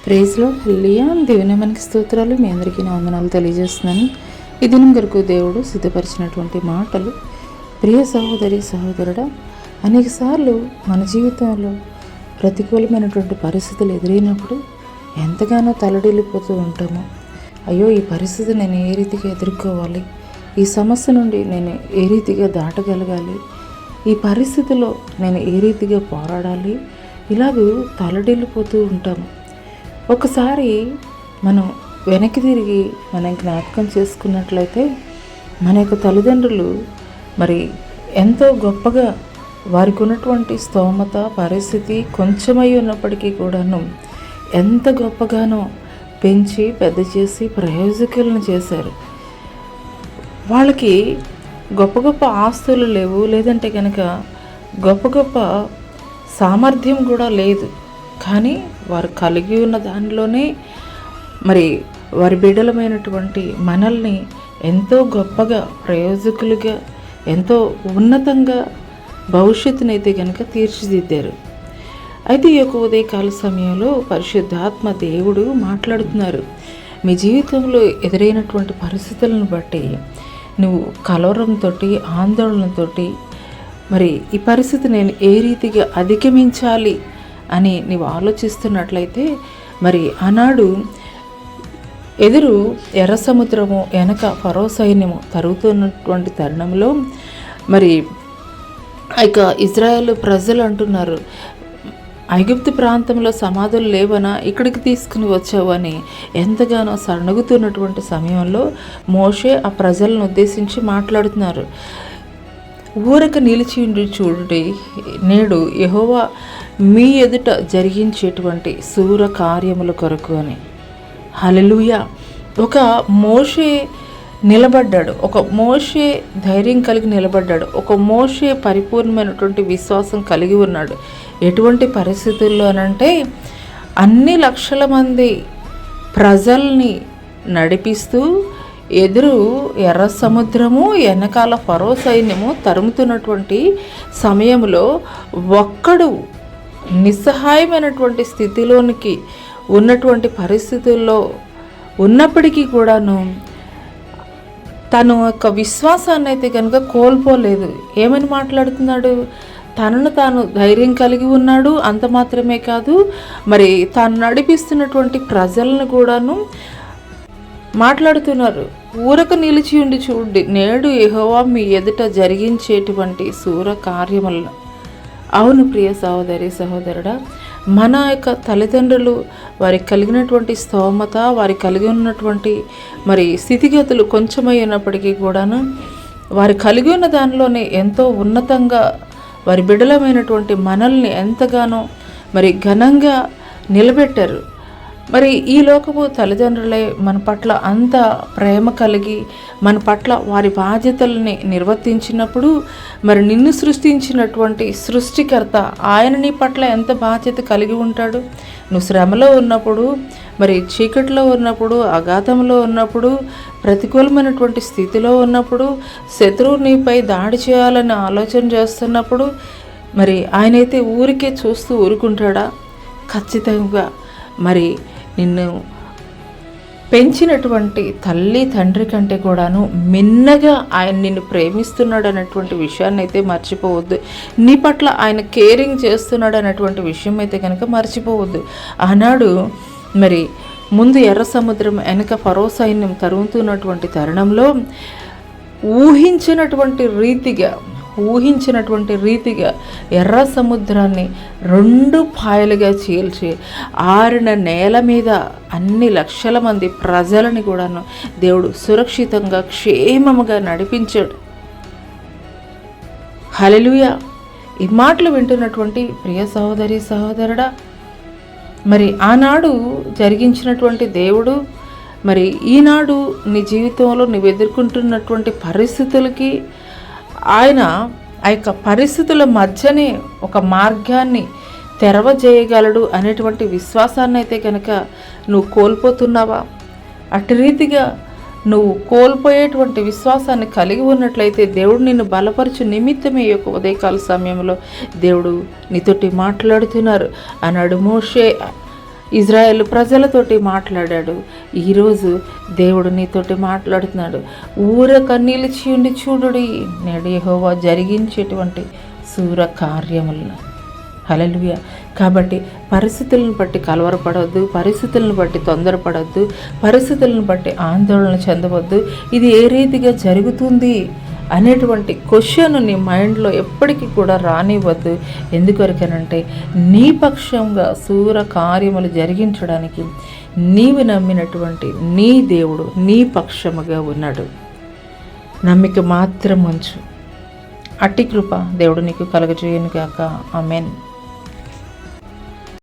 ప్రైజ్లో హల్లెలూయా. దేవుని మనకి స్తోత్రాలు. మీ అందరికీ నా వందనాలు తెలియజేస్తున్నాను. ఈ దినం వరకు దేవుడు సిద్ధపరిచినటువంటి మాటలు. ప్రియ సహోదరి సహోదరుడా, అనేకసార్లు మన జీవితంలో ప్రతికూలమైనటువంటి పరిస్థితులు ఎదురైనప్పుడు ఎంతగానో తలడిల్లిపోతూ ఉంటాము. అయ్యో, ఈ పరిస్థితి నేను ఏ రీతిగా ఎదుర్కోవాలి, ఈ సమస్య నుండి నేను ఏ రీతిగా దాటగలగాలి, ఈ పరిస్థితిలో నేను ఏ రీతిగా పోరాడాలి, ఇలాగూ తలడిల్లిపోతూ ఉంటాము. ఒకసారి మనం వెనక్కి తిరిగి మనం జ్ఞాపకం చేసుకున్నట్లయితే మన యొక్క తల్లిదండ్రులు మరి ఎంతో గొప్పగా వారికి ఉన్నటువంటి స్తోమత పరిస్థితి కొంచెమై ఉన్నప్పటికీ కూడాను ఎంత గొప్పగానో పెంచి పెద్ద చేసి ప్రయోజకులను చేశారు. వాళ్ళకి గొప్ప గొప్ప ఆస్తులు లేవు, లేదంటే కనుక గొప్ప గొప్ప సామర్థ్యం కూడా లేదు. కానీ వారు కలిగి ఉన్న దానిలోనే మరి వారి బిడ్డలమైనటువంటి మనల్ని ఎంతో గొప్పగా ప్రయోజకులుగా ఎంతో ఉన్నతంగా భవిష్యత్తునైతే కనుక తీర్చిదిద్దారు. అయితే ఈ యొక్క ఉదయకాల సమయంలో పరిశుద్ధాత్మ దేవుడు మాట్లాడుతున్నారు. మీ జీవితంలో ఎదురైనటువంటి పరిస్థితులను బట్టి నువ్వు కలవరంతో ఆందోళనతో మరి ఈ పరిస్థితి నేను ఏ రీతిగా అధిగమించాలి అని నీవు ఆలోచిస్తున్నట్లయితే, మరి ఆనాడు ఎదురు ఎర్ర సముద్రము, వెనక ఫరో సైన్యము తరుగుతున్నటువంటి తరుణంలో మరి ఇక ఇజ్రాయేల్ ప్రజలు అంటున్నారు, ఐగుప్తు ప్రాంతంలో సమాధులు లేవనా, ఇక్కడికి తీసుకుని వచ్చావని ఎంతగానో సణగుతున్నటువంటి సమయంలో మోషే ఆ ప్రజలను ఉద్దేశించి మాట్లాడుతున్నారు. ఊరక నిలిచి ఉండి చూడుడి, నేడు యెహోవా మీ ఎదుట జరిగించేటువంటి శూర కార్యముల కొరకు అని. హల్లెలూయా. ఒక మోషే నిలబడ్డాడు, ఒక మోషే ధైర్యం కలిగి నిలబడ్డాడు, ఒక మోషే పరిపూర్ణమైనటువంటి విశ్వాసం కలిగి ఉన్నాడు. ఎటువంటి పరిస్థితుల్లో అనంటే అన్ని లక్షల మంది ప్రజల్ని నడిపిస్తూ ఎదురు ఎర్ర సముద్రము, వెనకాల ఫరో సైన్యము తరుముతున్నటువంటి సమయంలో ఒక్కడు నిస్సహాయమైనటువంటి స్థితిలోనికి ఉన్నటువంటి పరిస్థితుల్లో ఉన్నప్పటికీ కూడాను తను యొక్క విశ్వాసాన్ని అయితే కనుక కోల్పోలేదు. ఏమని మాట్లాడుతున్నాడు? తనను తాను ధైర్యం కలిగి ఉన్నాడు. అంత మాత్రమే కాదు, మరి తాను నడిపిస్తున్నటువంటి ప్రజలను కూడాను మాట్లాడుతున్నారు. ఊరక నిలిచి ఉండి చూడండి, నేడు యెహోవా మీ ఎదుట జరిగించేటువంటి శూర కార్యములను. అవును ప్రియ సహోదరి సహోదరుడా, మన యొక్క తల్లిదండ్రులు వారికి కలిగినటువంటి స్తోమత, వారికి కలిగి ఉన్నటువంటి మరి స్థితిగతులు కొంచెమై ఉన్నప్పటికీ కూడాను వారు కలిగి ఉన్న దానిలోనే ఎంతో ఉన్నతంగా వారి బిడ్డలమైనటువంటి మనల్ని ఎంతగానో మరి ఘనంగా నిలబెట్టారు. మరి ఈ లోకపు తల్లిదండ్రులే మన పట్ల అంత ప్రేమ కలిగి మన పట్ల వారి బాధ్యతల్ని నిర్వర్తించినప్పుడు, మరి నిన్ను సృష్టించినటువంటి సృష్టికర్త ఆయన నీ పట్ల ఎంత బాధ్యత కలిగి ఉంటాడు. నువ్వు శ్రమలో ఉన్నప్పుడు, మరి చీకటిలో ఉన్నప్పుడు, అగాధంలో ఉన్నప్పుడు, ప్రతికూలమైనటువంటి స్థితిలో ఉన్నప్పుడు, శత్రువు నీపై దాడి చేయాలని ఆలోచన చేస్తున్నప్పుడు, మరి ఆయనైతే ఊరికే చూస్తూ ఊరుకుంటాడా? ఖచ్చితంగా మరి నిన్ను పెంచినటువంటి తల్లి తండ్రి కంటే కూడాను మిన్నగా ఆయన నిన్ను ప్రేమిస్తున్నాడు అన్నటువంటి విషయాన్ని అయితే మర్చిపోవద్దు. నీ పట్ల ఆయన కేరింగ్ చేస్తున్నాడు అన్నటువంటి విషయం అయితే కనుక మర్చిపోవద్దు. ఆనాడు మరి ముందు ఎర్ర సముద్రం, వెనక ఫరో సైన్యం తరుగుతున్నటువంటి తరుణంలో ఊహించినటువంటి రీతిగా ఎర్ర సముద్రాన్ని 2 పాయలుగా చీల్చి ఆరిన నేల మీద అన్ని లక్షల మంది ప్రజలని కూడాను దేవుడు సురక్షితంగా క్షేమముగా నడిపించాడు. హల్లెలూయా. ఈ మాటలు వింటున్నటువంటి ప్రియ సహోదరి సహోదరుడా, మరి ఆనాడు జరిగించినటువంటి దేవుడు మరి ఈనాడు నీ జీవితంలో నువ్వు ఎదుర్కొంటున్నటువంటి పరిస్థితులకి ఆయన ఆ యొక్క పరిస్థితుల మధ్యనే ఒక మార్గాన్ని తెరవజేయగలడు అనేటువంటి విశ్వాసాన్ని అయితే కనుక నువ్వు కోల్పోతున్నావా? అటు రీతిగా నువ్వు కోల్పోయేటువంటి విశ్వాసాన్ని కలిగి ఉన్నట్లయితే దేవుడు నిన్ను బలపరచు నిమిత్తమే ఈ యొక్క ఉదయకాల సమయంలో దేవుడు నీతోటి మాట్లాడుతున్నారు. అన్నాడు మోషే ఇజ్రాయేల్ ప్రజలతోటి మాట్లాడాడు. ఈరోజు దేవుడు నీతోటి మాట్లాడుతున్నాడు. ఊరక నిలిచి చూడుడి, నేడు యెహోవా జరిగించేటువంటి శూర కార్యములను. హల్లెలూయా. కాబట్టి పరిస్థితులను బట్టి కలవరపడవద్దు, పరిస్థితులను బట్టి తొందరపడవద్దు, పరిస్థితులను బట్టి ఆందోళన చెందవద్దు. ఇది ఏ రీతిగా జరుగుతుంది అనేటువంటి క్వశ్చన్ నీ మైండ్లో ఎప్పటికీ కూడా రానివ్వద్దు. ఎందుకొరకనంటే నీ పక్షంగా శూర కార్యములు జరిగించడానికి నీవు నమ్మినటువంటి నీ దేవుడు నీ పక్షముగా ఉన్నాడు. నమ్మిక మాత్రం ఉంచు. అట్టి కృప దేవుడు నీకు కలుగజేయును గాక. ఆమేన్.